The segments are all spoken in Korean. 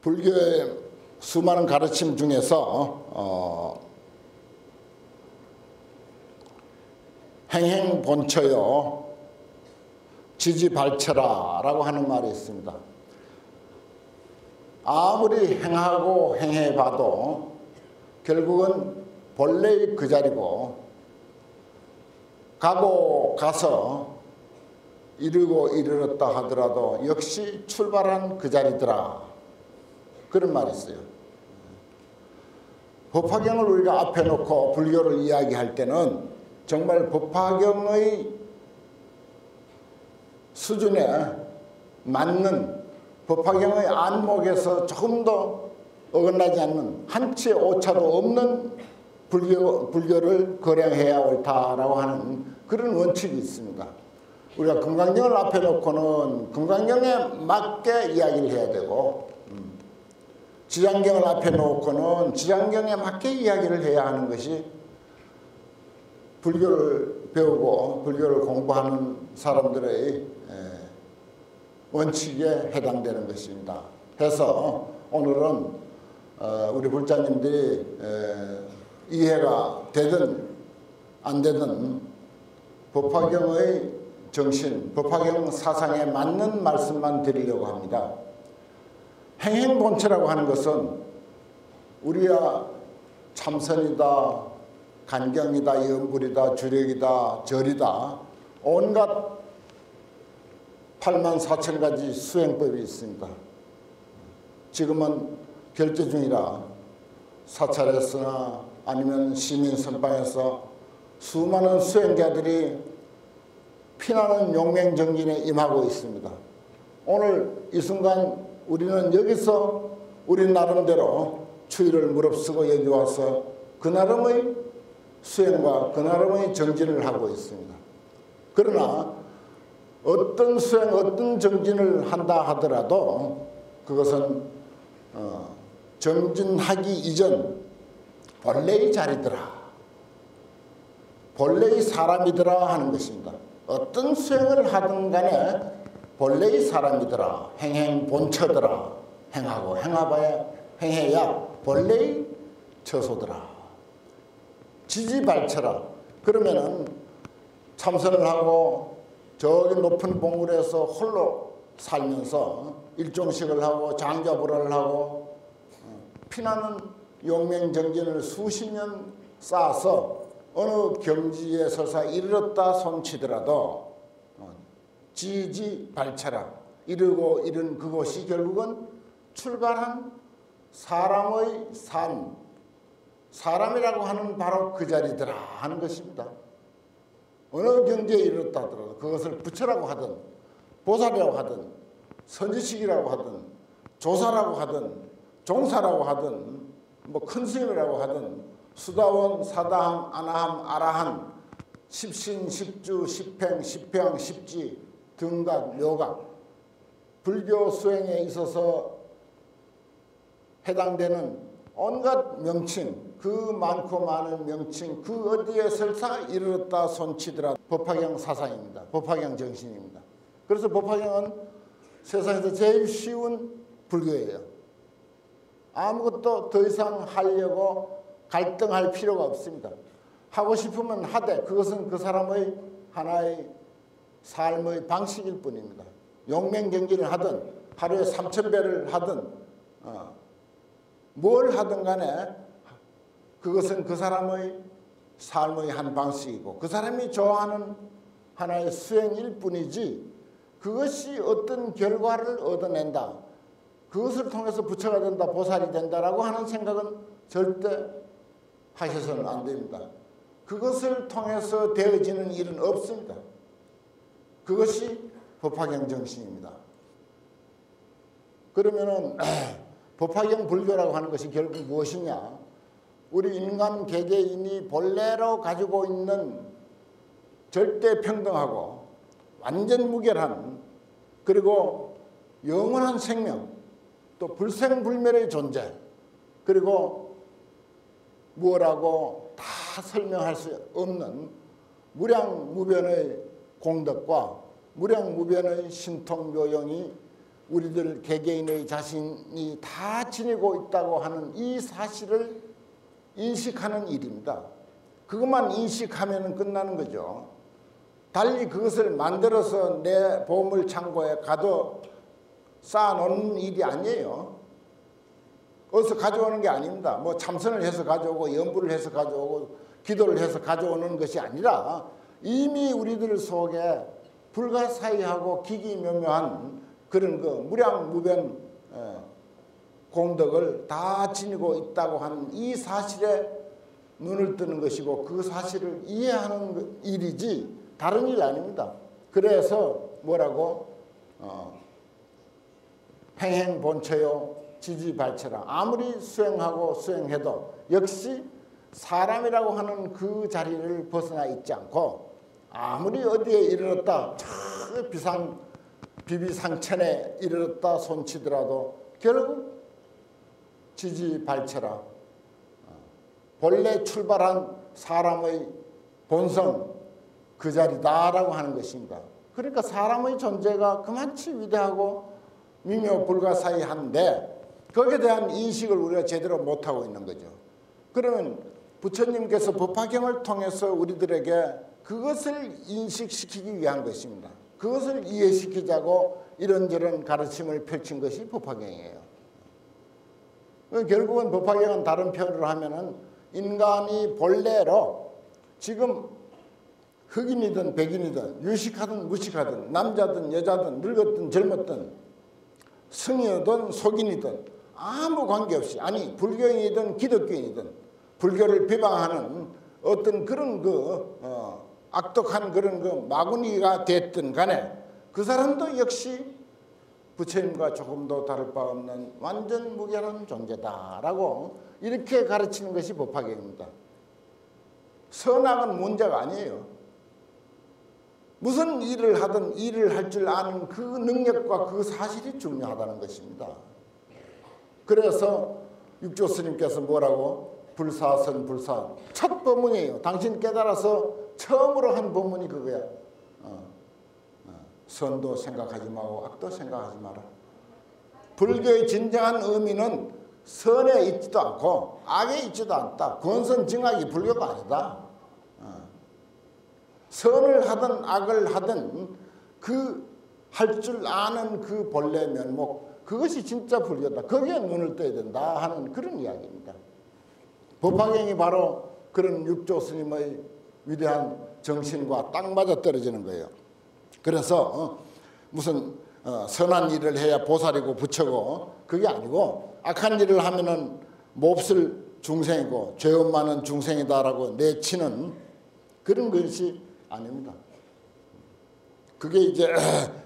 불교의 수많은 가르침 중에서 행행본처요 지지발처라라고 하는 말이 있습니다. 아무리 행하고 행해봐도 결국은 본래의 그 자리고 가고 가서 이르고 이르렀다 하더라도 역시 출발한 그 자리더라. 그런 말이 있어요. 법화경을 우리가 앞에 놓고 불교를 이야기할 때는 정말 법화경의 수준에 맞는 법화경의 안목에서 조금 더 어긋나지 않는 한치의 오차도 없는 불교를 거량해야 옳다라고 하는 그런 원칙이 있습니다. 우리가 금강경을 앞에 놓고는 금강경에 맞게 이야기를 해야 되고 지장경을 앞에 놓고는 지장경에 맞게 이야기를 해야 하는 것이 불교를 배우고 불교를 공부하는 사람들의 원칙에 해당되는 것입니다. 해서 오늘은 우리 불자님들이 이해가 되든 안 되든 법화경의 정신, 법화경 사상에 맞는 말씀만 드리려고 합니다. 행행본처라고 하는 것은 우리야 참선이다, 간경이다, 염불이다, 주력이다, 절이다 온갖 84,000가지 수행법이 있습니다. 지금은 결제 중이라 사찰에서나 아니면 시민선방에서 수많은 수행자들이 피나는 용맹정진에 임하고 있습니다. 오늘 이 순간 우리는 여기서 우리 나름대로 추위를 무릅쓰고 여기 와서 그 나름의 수행과 그 나름의 정진을 하고 있습니다. 그러나 어떤 수행, 어떤 정진을 한다 하더라도 그것은 정진하기 이전 본래의 자리더라, 본래의 사람이더라 하는 것입니다. 어떤 수행을 하든 간에 본래의 사람이더라, 행행본처더라, 행하고 행해야 본래의 처소더라, 지지발처라. 그러면은 참선을 하고 저기 높은 봉우리에서 홀로 살면서 일종식을 하고 장자불화를 하고 피나는 용맹정진을 수십 년 쌓아서 어느 경지에 서서 이르렀다 손치더라도 지지발처라 이르고 이른 그곳이 결국은 출발한 사람의 삶, 사람이라고 하는 바로 그 자리더라 하는 것입니다. 어느 경지에 이르렀다 하더라도 그것을 부처라고 하든 보살이라고 하든 선지식이라고 하든 조사라고 하든 종사라고 하든 뭐 큰 스님이라고 하든 수다원, 사다함, 아나함, 아라한, 십신, 십주, 십행, 십평, 십지, 등각, 묘각 불교 수행에 있어서 해당되는 온갖 명칭, 그 많고 많은 명칭 그 어디에 설사 이르렀다 손치더라 법화경 사상입니다. 법화경 정신입니다. 그래서 법화경은 세상에서 제일 쉬운 불교예요. 아무것도 더 이상 하려고 갈등할 필요가 없습니다. 하고 싶으면 하되 그것은 그 사람의 하나의 삶의 방식일 뿐입니다. 용맹정진을 하든 하루에 3,000배를 하든 뭘 하든 간에 그것은 그 사람의 삶의 한 방식이고 그 사람이 좋아하는 하나의 수행일 뿐이지 그것이 어떤 결과를 얻어낸다, 그것을 통해서 부처가 된다, 보살이 된다라고 하는 생각은 절대 하셔서는 안 됩니다. 그것을 통해서 되어지는 일은 없습니다. 그것이 법화경 정신입니다. 그러면은 법화경 불교라고 하는 것이 결국 무엇이냐? 우리 인간 개개인이 본래로 가지고 있는 절대 평등하고 완전 무결한 그리고 영원한 생명 또 불생불멸의 존재 그리고 무엇라고 다 설명할 수 없는 무량무변의 공덕과 무량무변의 신통묘용이 우리들 개개인의 자신이 다 지니고 있다고 하는 이 사실을 인식하는 일입니다. 그것만 인식하면 끝나는 거죠. 달리 그것을 만들어서 내 보물 창고에 가둬 쌓아놓는 일이 아니에요. 어디서 가져오는 게 아닙니다. 뭐 참선을 해서 가져오고 연부를 해서 가져오고 기도를 해서 가져오는 것이 아니라 이미 우리들 속에 불가사의하고 기기묘묘한 그런 그 무량무변 공덕을 다 지니고 있다고 하는 이 사실에 눈을 뜨는 것이고 그 사실을 이해하는 일이지 다른 일 아닙니다. 그래서 뭐라고 행행본처요 지지발처라. 아무리 수행하고 수행해도 역시 사람이라고 하는 그 자리를 벗어나 있지 않고 아무리 어디에 이르렀다 저 비비상천에 이르렀다 손치더라도 결국 지지발처라. 본래 출발한 사람의 본성 그 자리다라고 하는 것입니다. 그러니까 사람의 존재가 그만치 위대하고 미묘불가사의한데 거기에 대한 인식을 우리가 제대로 못하고 있는 거죠. 그러면 부처님께서 법화경을 통해서 우리들에게 그것을 인식시키기 위한 것입니다. 그것을 이해시키자고 이런저런 가르침을 펼친 것이 법화경이에요. 결국은 법화경은 다른 표현으로 하면은 인간이 본래로 지금 흑인이든 백인이든 유식하든 무식하든 남자든 여자든 늙었든 젊었든 성이든 속인이든 아무 관계없이 아니 불교인이든 기독교인이든 불교를 비방하는 어떤 그런 악독한 그런 마구니가 됐든 간에 그 사람도 역시 부처님과 조금도 다를 바 없는 완전 무결한 존재다라고 이렇게 가르치는 것이 법화경입니다. 선악은 문제가 아니에요. 무슨 일을 하든 일을 할 줄 아는 그 능력과 그 사실이 중요하다는 것입니다. 그래서 육조 스님께서 뭐라고? 불사선 불사 첫 법문이에요. 당신 깨달아서 처음으로 한 법문이 그거야. 선도 생각하지 말고 악도 생각하지 마라. 불교의 진정한 의미는 선에 있지도 않고 악에 있지도 않다. 권선징악이 불교가 아니다. 선을 하든 악을 하든 그 할 줄 아는 그 본래 면목 그것이 진짜 불교다. 거기에 눈을 떠야 된다 하는 그런 이야기입니다. 법화경이 바로 그런 육조 스님의 위대한 정신과 딱 맞아떨어지는 거예요. 그래서 무슨 선한 일을 해야 보살이고 부처고 그게 아니고 악한 일을 하면은 몹쓸 중생이고 죄업 많은 중생이다라고 내치는 그런 것이 아닙니다. 그게 이제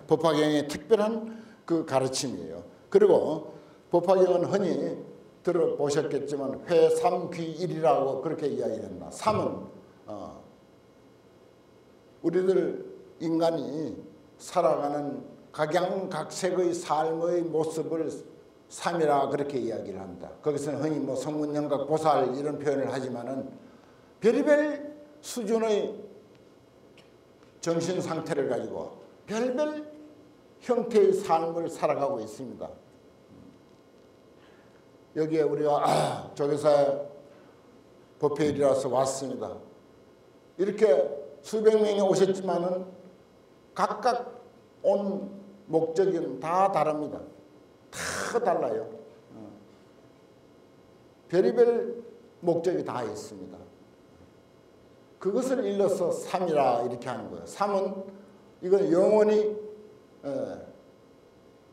법화경의 특별한 그 가르침이에요. 그리고 법화경은 흔히 들어보셨겠지만 회삼귀일이라고 그렇게 이야기합니다. 삼은 우리들 인간이 살아가는 각양각색의 삶의 모습을 삼이라 그렇게 이야기를 합니다. 거기서는 흔히 뭐 성문영각 보살 이런 표현을 하지만은 별의별 수준의 정신 상태를 가지고 별별 형태의 삶을 살아가고 있습니다. 여기에 우리가 조교사의 법회일이라서 왔습니다. 이렇게 수백 명이 오셨지만은 각각 온 목적은 다 다릅니다. 다 달라요. 별의별 목적이 다 있습니다. 그것을 일러서 삼이라 이렇게 하는 거예요. 삼은 이건 영원히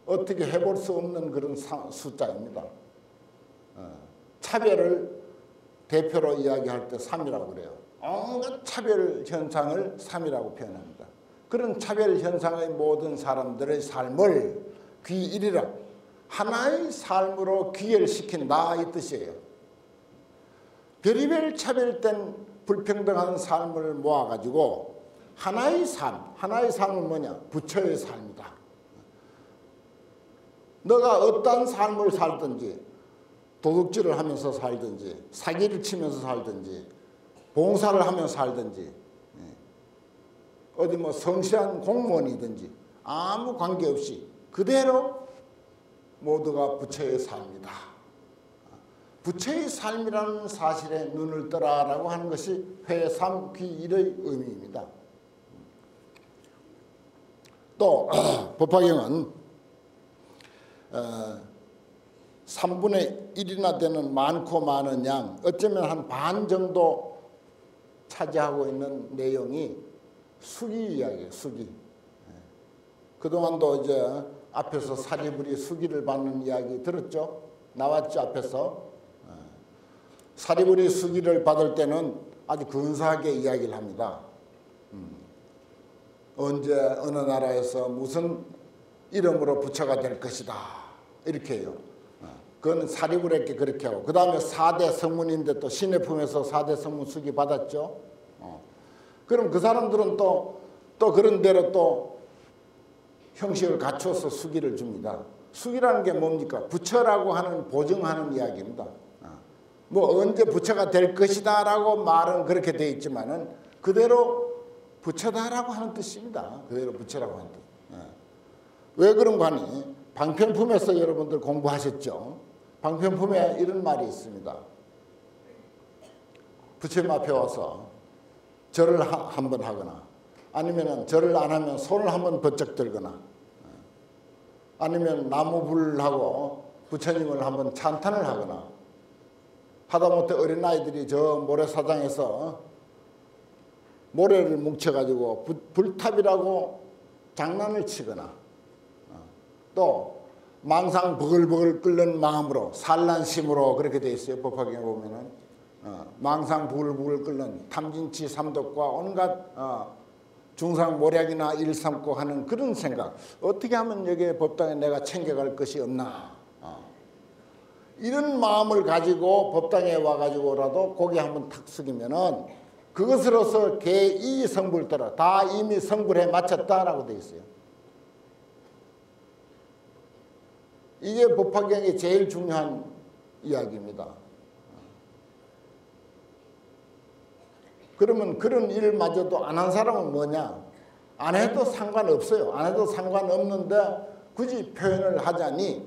어떻게 해볼 수 없는 그런 숫자입니다. 차별을 대표로 이야기할 때 삼이라고 그래요. 온갖 차별 현상을 삼이라고 표현합니다. 그런 차별 현상의 모든 사람들의 삶을 귀일이라 하나의 삶으로 귀결시킨다 이 뜻이에요. 별의별 차별된 불평등한 삶을 모아가지고 하나의 삶은 뭐냐? 부처의 삶이다. 너가 어떤 삶을 살든지 도둑질을 하면서 살든지 사기를 치면서 살든지 봉사를 하면서 살든지 어디 뭐 성실한 공무원이든지 아무 관계없이 그대로 모두가 부처의 삶이다. 부처의 삶이라는 사실에 눈을 떠라라고 하는 것이 회삼귀일의 의미입니다. 또 법화경은 3분의 1이나 되는 많고 많은 양, 어쩌면 한 반 정도 차지하고 있는 내용이 수기 이야기예요. 수기. 그동안도 이제 앞에서 사리부리 수기를 받는 이야기 들었죠? 나왔죠, 앞에서. 사리부리 수기를 받을 때는 아주 근사하게 이야기를 합니다. 언제 어느 나라에서 무슨 이름으로 부처가 될 것이다 이렇게 해요. 그건 사리부리에게 그렇게 하고, 그 다음에 4대 성문인데 또 신의 품에서 4대 성문 수기 받았죠. 그럼 그 사람들은 또 그런 대로 또 형식을 갖춰서 수기를 줍니다. 수기라는 게 뭡니까? 부처라고 하는 보증하는 이야기입니다. 뭐 언제 부처가 될 것이다 라고 말은 그렇게 되어 있지만은 그대로 부처다라고 하는 뜻입니다. 그대로 부처라고 하는 뜻. 왜 그런가 하니 방편품에서 여러분들 공부하셨죠? 방편품에 이런 말이 있습니다. 부처님 앞에 와서 절을 한번 하거나 아니면 절을 안 하면 손을 한번 번쩍 들거나 아니면 나무불하고 부처님을 한번 찬탄을 하거나 하다못해 어린아이들이 저 모래사장에서 모래를 뭉쳐가지고 불탑이라고 장난을 치거나 또 망상 버글버글 끓는 마음으로 산란심으로 그렇게 돼 있어요. 법화경에 보면은 망상 부글부글 끓는 탐진치 삼독과 온갖 중상모략이나 일삼고 하는 그런 생각, 어떻게 하면 여기에 법당에 내가 챙겨갈 것이 없나, 이런 마음을 가지고 법당에 와가지고라도 고개 한번 탁 숙이면은 그것으로서 개이 성불더라, 다 이미 성불해 마쳤다라고 되어 있어요. 이게 법화경의 제일 중요한 이야기입니다. 그러면 그런 일마저도 안 한 사람은 뭐냐? 안 해도 상관없어요. 안 해도 상관없는데 굳이 표현을 하자니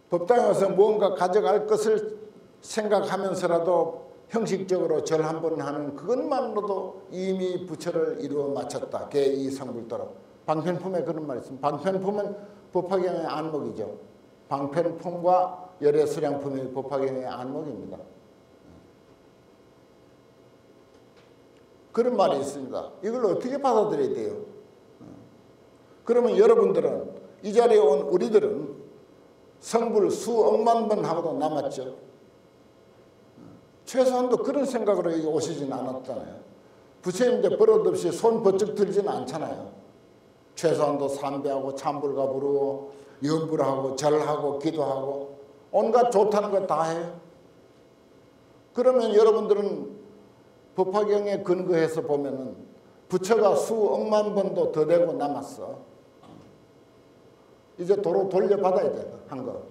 법당에 와서 무언가 가져갈 것을 생각하면서라도 형식적으로 절 한 번 하는 그것만으로도 이미 부처를 이루어 마쳤다. 개이 성불도록. 방편품에 그런 말이 있습니다. 방편품은 법화경의 안목이죠. 방편품과 열애수량품이 법화경의 안목입니다. 그런 말이 있습니다. 이걸 어떻게 받아들여야 돼요? 그러면 여러분들은, 이 자리에 온 우리들은 성불 수억만 번 하고도 남았죠. 최소한도 그런 생각으로 여기 오시진 않았잖아요. 부처님인데 버릇없이 손 번쩍 들지는 않잖아요. 최소한도 삼배하고 참불가 부르고 염불하고 절하고 기도하고 온갖 좋다는 거 다 해요. 그러면 여러분들은 법화경에 근거해서 보면은 부처가 수억만 번도 더 되고 남았어. 이제 도로 돌려받아야 돼, 한 거.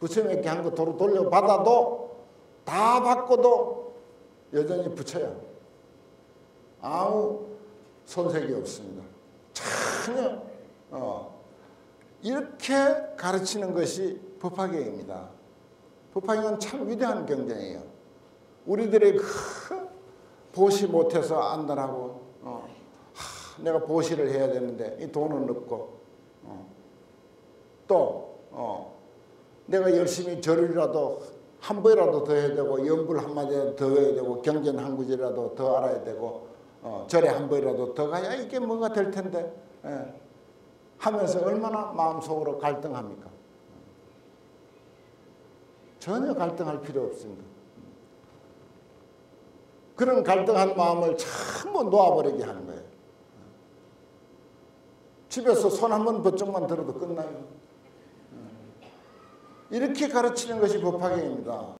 부처님에게 한 거 도로 돌려받아도 다 받고도 여전히 부처야. 아무 손색이 없습니다. 전혀. 이렇게 가르치는 것이 법화경입니다. 법화경은 참 위대한 경전이에요. 우리들의 보시 못해서 안달하고 내가 보시를 해야 되는데 이 돈은 없고 또 내가 열심히 절이라도 한 번이라도 더 해야 되고 염불 한마디라도 더 해야 되고 경전 한 구절이라도 더 알아야 되고 절에 한 번이라도 더 가야 이게 뭐가 될 텐데 하면서 얼마나 마음속으로 갈등합니까? 전혀 갈등할 필요 없습니다. 그런 갈등한 마음을 전부 놓아버리게 하는 거예요. 집에서 손 한 번 번쩍만 들어도 끝나요. 이렇게 가르치는 것이 법화경입니다.